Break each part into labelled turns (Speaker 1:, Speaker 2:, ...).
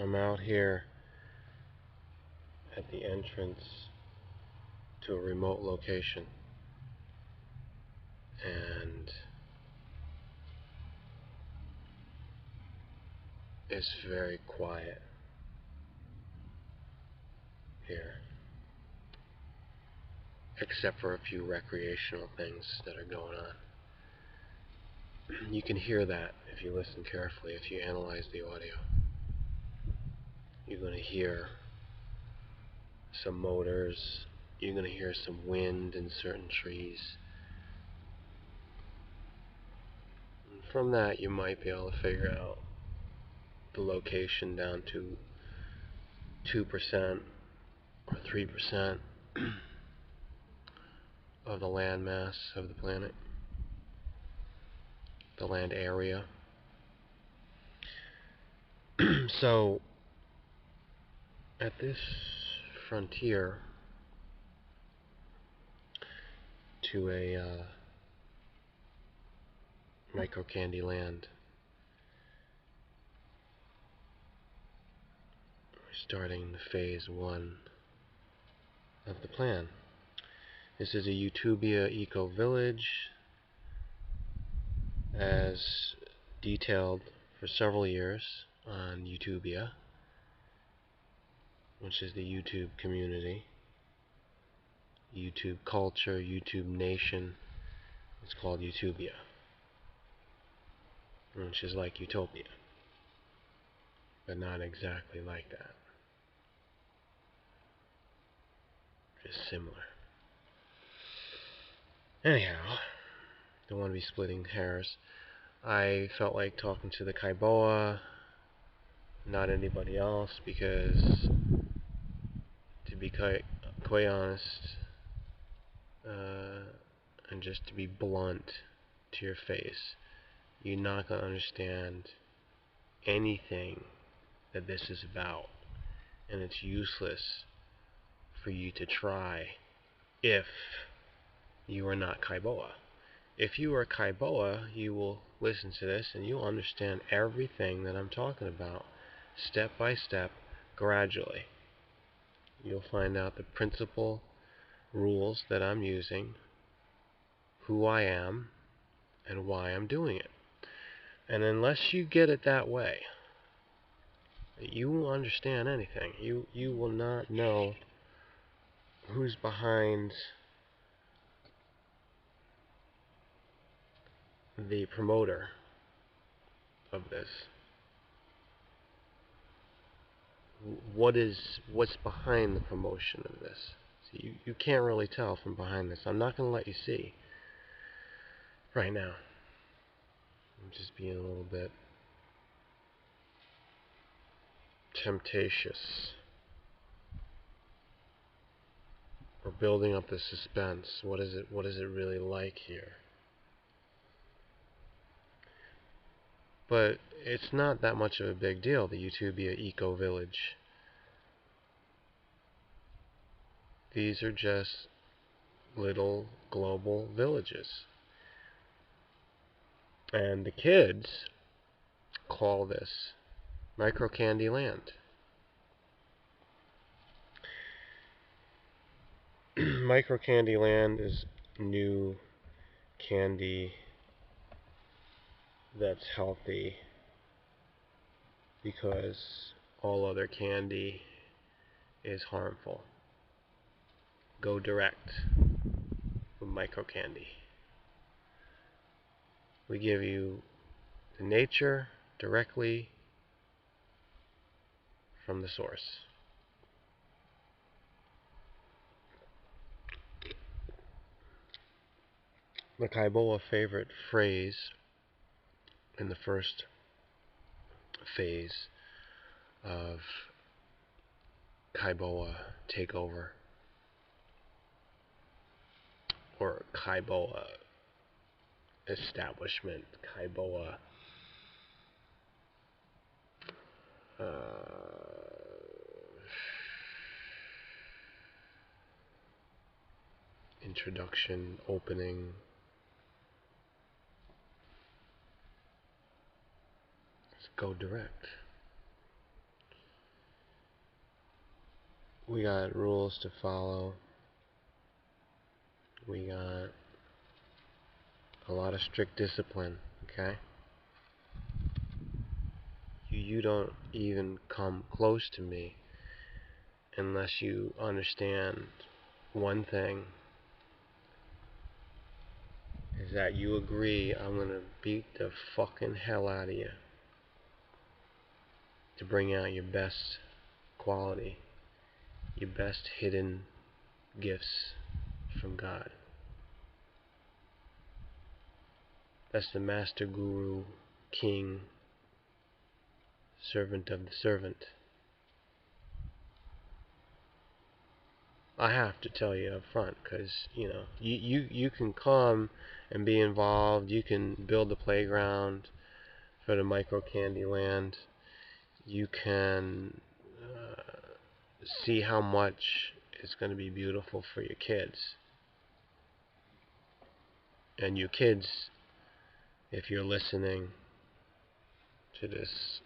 Speaker 1: I'm out here at the entrance to a remote location, and it's very quiet here, except for a few recreational things that are going on. You can hear that if you listen carefully, if you analyze the audio. You're going to hear some motors, you're going to hear some wind in certain trees. And from that you might be able to figure out the location down to 2% or 3% of the land mass of the planet, the land area. So at this frontier to a micro-candy land, we're starting phase 1 of the plan. This is a Utubia Ecovillage, as detailed for several years on Utubia, which is the YouTube community, YouTube culture, YouTube nation. It's called Utubia, which is like Utopia, but not exactly like that, just similar. Anyhow, don't want to be splitting hairs. I felt like talking to the Kaiboa, not anybody else, because to be quite honest, and just to be blunt to your face, you're not going to understand anything that this is about, and it's useless for you to try if you are not Kaiboa. If you are Kaiboa, you will listen to this and you'll understand everything that I'm talking about, step by step, gradually. You'll find out the principal rules that I'm using, who I am, and why I'm doing it. And unless you get it that way, you won't understand anything. You will not know who's behind the promoter of this. What's behind the promotion of this? So you can't really tell from behind this. I'm not going to let you see right now. I'm just being a little bit temptatious. We're building up the suspense. What is it really like here? But it's not that much of a big deal, the Utubia Ecovillage. These are just little global villages. And the kids call this micro-candy land. Micro-candy land is new candy that's healthy, because all other candy is harmful. Go direct with micro-candy. We give you the nature directly from the source. The Kaiboa favorite phrase in the first phase of Kaiboa takeover, or Kaiboa establishment, Kaiboa introduction, opening. Let's go direct. We got rules to follow. We got a lot of strict discipline, okay? You don't even come close to me unless you understand one thing, is that you agree I'm gonna beat the fucking hell out of you to bring out your best quality, your best hidden gifts from God. That's the master guru, king, servant of the servant. I have to tell you up front, because you can come and be involved. You can build the playground for the micro candy land. You can see how much it's going to be beautiful for your kids. And your kids, if you're listening to this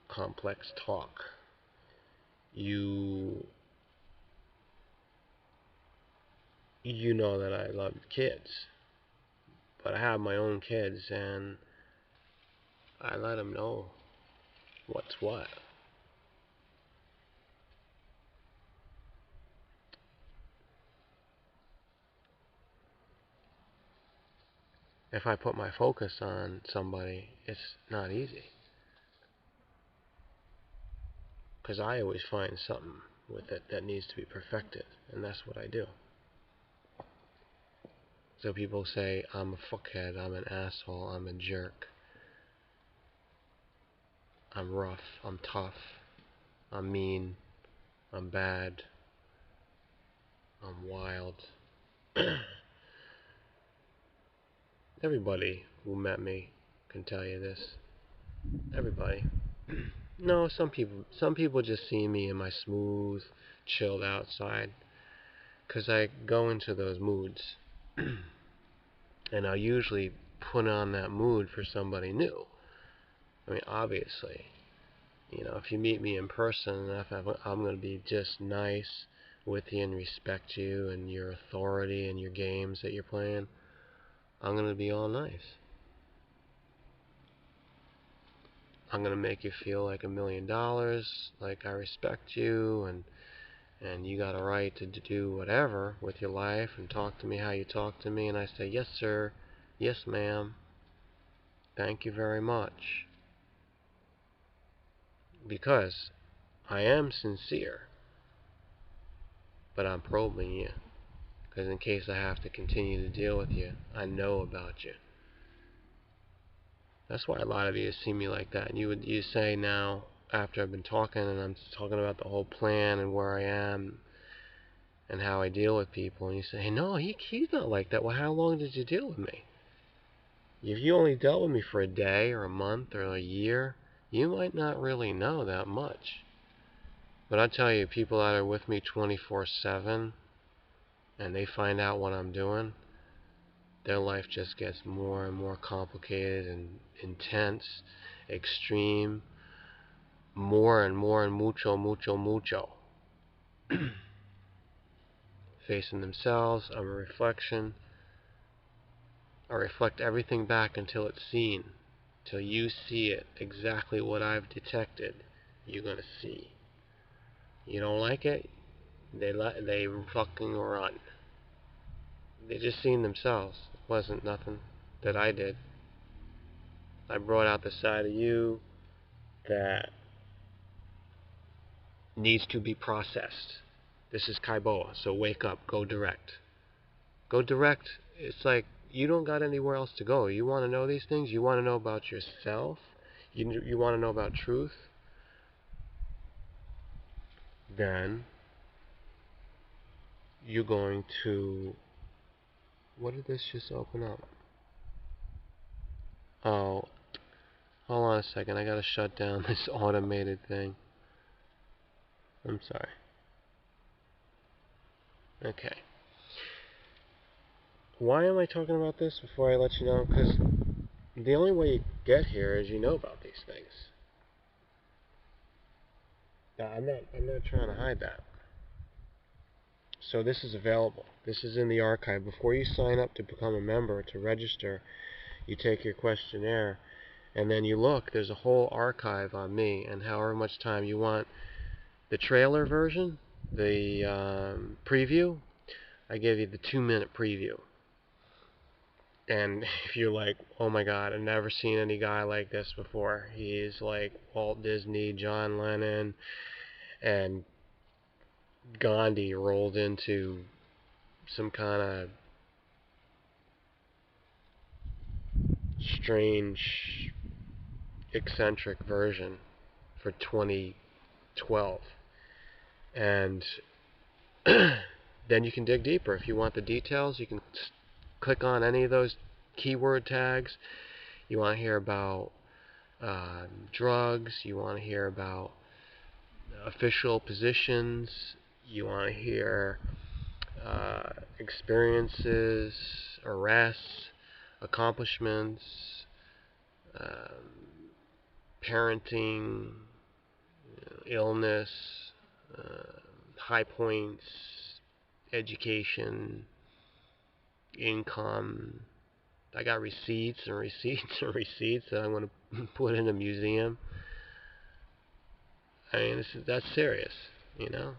Speaker 1: complex talk, you know that I love kids, but I have my own kids, and I let them know what's what. If I put my focus on somebody, it's not easy, because I always find something with it that needs to be perfected, and that's what I do. So people say I'm a fuckhead, I'm an asshole, I'm a jerk, I'm rough, I'm tough, I'm mean, I'm bad, I'm wild. Everybody who met me can tell you this. Everybody. No, some people just see me in my smooth, chilled out side, because I go into those moods. And I'll usually put on that mood for somebody new. I mean, obviously, if you meet me in person, I'm going to be just nice with you and respect you and your authority and your games that you're playing. I'm going to be all nice. I'm going to make you feel like $1 million, like I respect you, and you got a right to do whatever with your life and talk to me how you talk to me. And I say, yes, sir. Yes, ma'am. Thank you very much. Because I am sincere, but I'm probing you. Because in case I have to continue to deal with you, I know about you. That's why a lot of you see me like that. And you say now, after I've been talking and I'm talking about the whole plan and where I am and how I deal with people, and you say, hey, no, he's not like that. Well, how long did you deal with me? If you only dealt with me for a day or a month or a year, you might not really know that much. But I tell you, people that are with me 24/7 and they find out what I'm doing, their life just gets more and more complicated and intense, extreme, more and more, and mucho, mucho, mucho. Facing themselves, I'm a reflection. I reflect everything back until it's seen. Till you see it, exactly what I've detected, you're going to see. You don't like it, they fucking run. They just seen themselves. It wasn't nothing that I did. I brought out the side of you that needs to be processed. This is Kaiboa, so wake up, go direct. Go direct. It's like you don't got anywhere else to go. You want to know these things? You want to know about yourself? You want to know about truth? Then you're going to... What did this just open up? Oh, hold on a second. I gotta shut down this automated thing. I'm sorry. Okay. Why am I talking about this before I let you know? Because the only way you get here is you know about these things. I'm not trying to hide that. So this is available. This is in the archive. Before you sign up to become a member, to register, you take your questionnaire, and then you look. There's a whole archive on me, and however much time you want. The trailer version, the preview, I gave you the 2-minute preview. And if you're like, oh my God, I've never seen any guy like this before. He's like Walt Disney, John Lennon, and Gandhi rolled into some kind of strange, eccentric version for 2012. And then you can dig deeper. If you want the details, you can click on any of those keyword tags. You want to hear about drugs, you want to hear about official positions, you want to hear experiences, arrests, accomplishments, parenting, illness, high points, education, income. I got receipts and receipts and receipts that I'm going to put in a museum. I mean, that's serious, you know.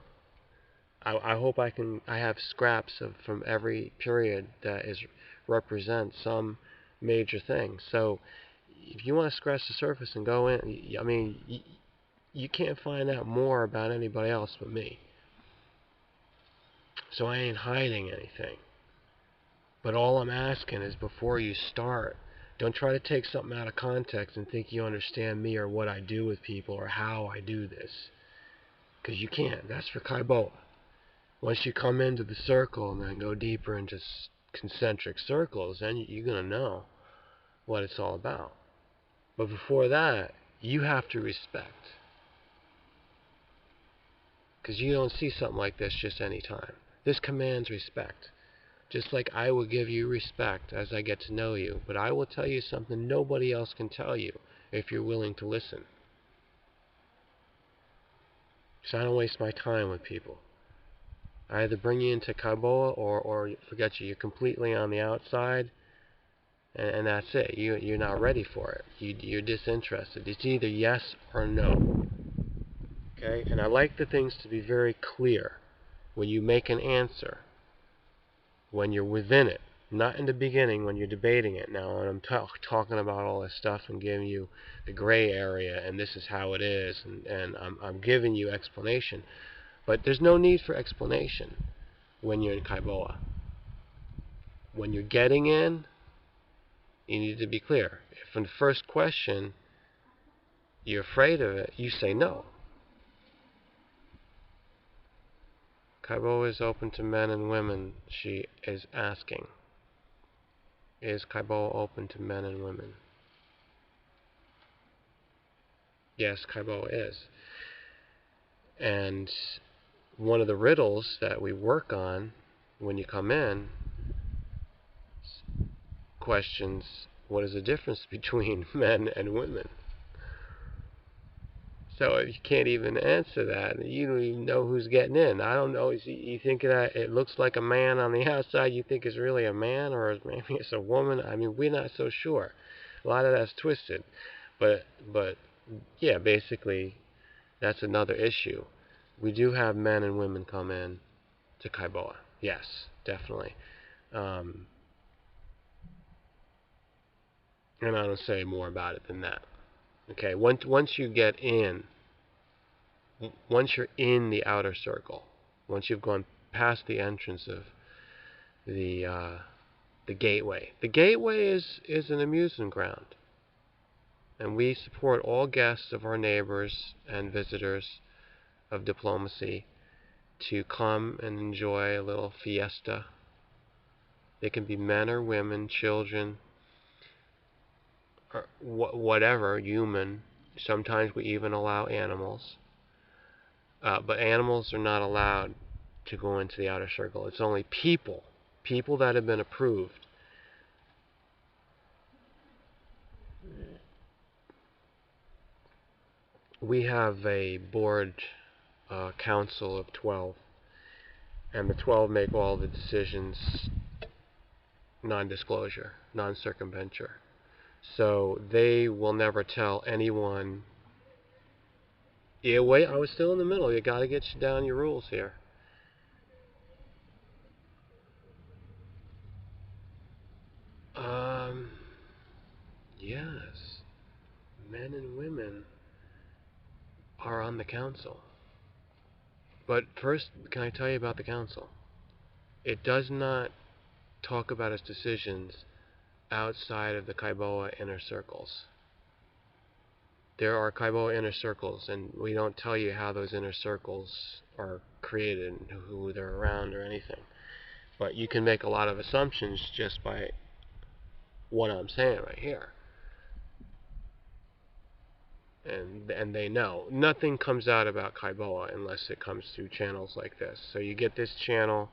Speaker 1: I hope I have scraps from every period that represents some major thing. So if you want to scratch the surface and go in, I mean, you can't find out more about anybody else but me. So I ain't hiding anything. But all I'm asking is, before you start, don't try to take something out of context and think you understand me or what I do with people or how I do this. Because you can't. That's for Kaiboa. Once you come into the circle and then go deeper into concentric circles, then you're going to know what it's all about. But before that, you have to respect. Because you don't see something like this just any time. This commands respect. Just like I will give you respect as I get to know you, but I will tell you something nobody else can tell you if you're willing to listen. So I don't waste my time with people. I either bring you into Kaiboa or forget you. You're completely on the outside, and that's it. You're not ready for it. You're disinterested. It's either yes or no. Okay? And I like the things to be very clear when you make an answer. When you're within it, not in the beginning when you're debating it. Now, when I'm talking about all this stuff and giving you the gray area and this is how it is, and I'm giving you explanation, but there's no need for explanation when you're in Kaiboa. When you're getting in, you need to be clear. If in the first question you're afraid of it, you say no. Kaiboa is open to men and women, she is asking. Is Kaiboa open to men and women? Yes, Kaiboa is. And one of the riddles that we work on when you come in questions, what is the difference between men and women? So if you can't even answer that, you don't even know who's getting in. I don't know. You think that it looks like a man on the outside, you think it's really a man, or maybe it's a woman. I mean, we're not so sure. A lot of that's twisted. But yeah, basically, that's another issue. We do have men and women come in to Kaiboa. Yes, definitely. And I don't say more about it than that. Okay, once you get in, once you're in the outer circle, once you've gone past the entrance of the gateway. The gateway is an amusement ground. And we support all guests of our neighbors and visitors of diplomacy to come and enjoy a little fiesta. They can be men or women, children, or whatever, human. Sometimes we even allow animals. But animals are not allowed to go into the outer circle. It's only people that have been approved. We have a board council of 12, and the 12 make all the decisions, non-disclosure, non-circumvention. So they will never tell anyone. Yeah, wait, I was still in the middle. You got to get down your rules here. Yes, men and women are on the council. But first, can I tell you about the council? It does not talk about its decisions outside of the Kaiboa inner circles. There are Kaiboa inner circles, and we don't tell you how those inner circles are created and who they're around or anything. But you can make a lot of assumptions just by what I'm saying right here. And they know. Nothing comes out about Kaiboa unless it comes through channels like this. So you get this channel,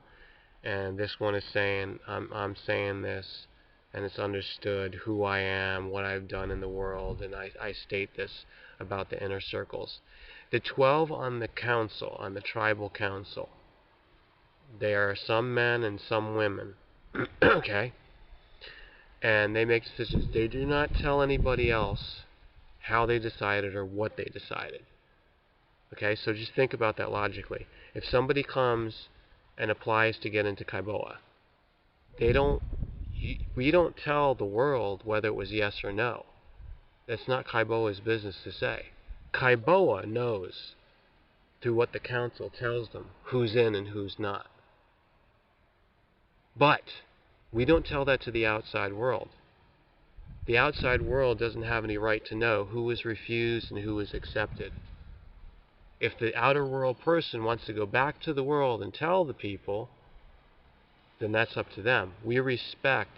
Speaker 1: and this one is saying, I'm saying this, and it's understood who I am, what I've done in the world, and I state this about the inner circles. The 12 on the council, on the tribal council, there are some men and some women, okay? And they make decisions. They do not tell anybody else how they decided or what they decided. Okay, so just think about that logically. If somebody comes and applies to get into Kaiboa, we don't tell the world whether it was yes or no. That's not Kaiboa's business to say. Kaiboa knows through what the council tells them who's in and who's not. But we don't tell that to the outside world. The outside world doesn't have any right to know who is refused and who is accepted. If the outer world person wants to go back to the world and tell the people, then that's up to them. We respect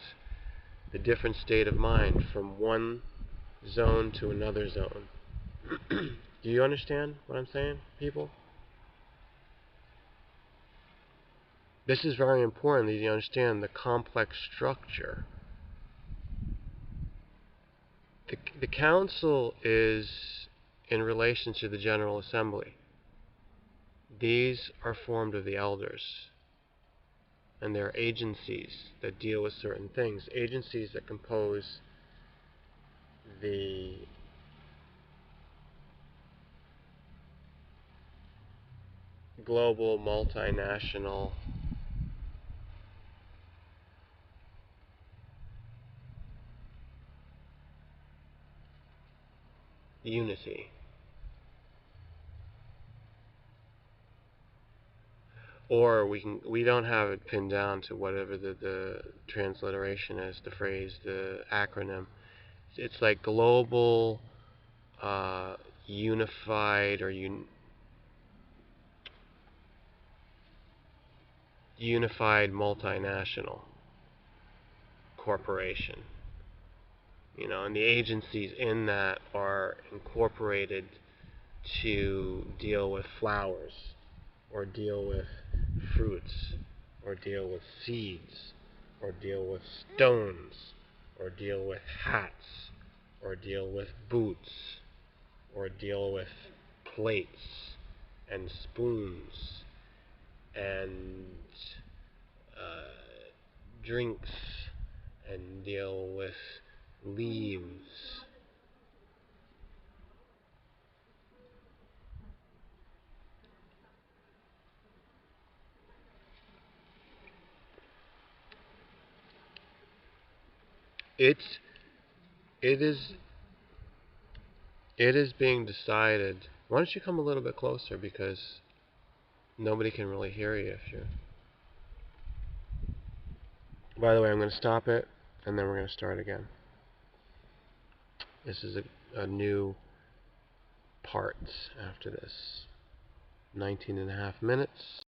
Speaker 1: the different state of mind from one zone to another zone. Do you understand what I'm saying, people? This is very important that you understand the complex structure. The council is in relation to the General Assembly. These are formed of the elders. And there are agencies that deal with certain things. Agencies that compose the global multinational unity. Or we don't have it pinned down to whatever the transliteration is, the phrase, the acronym. It's like global unified or unified multinational corporation. You know, and the agencies in that are incorporated to deal with flowers, or deal with fruits, or deal with seeds, or deal with stones, or deal with hats, or deal with boots, or deal with plates and spoons and drinks, and deal with leaves. It is being decided. Why don't you come a little bit closer, because nobody can really hear you if you're. By the way, I'm going to stop it, and then we're going to start again. This is a new part after this. 19.5 minutes.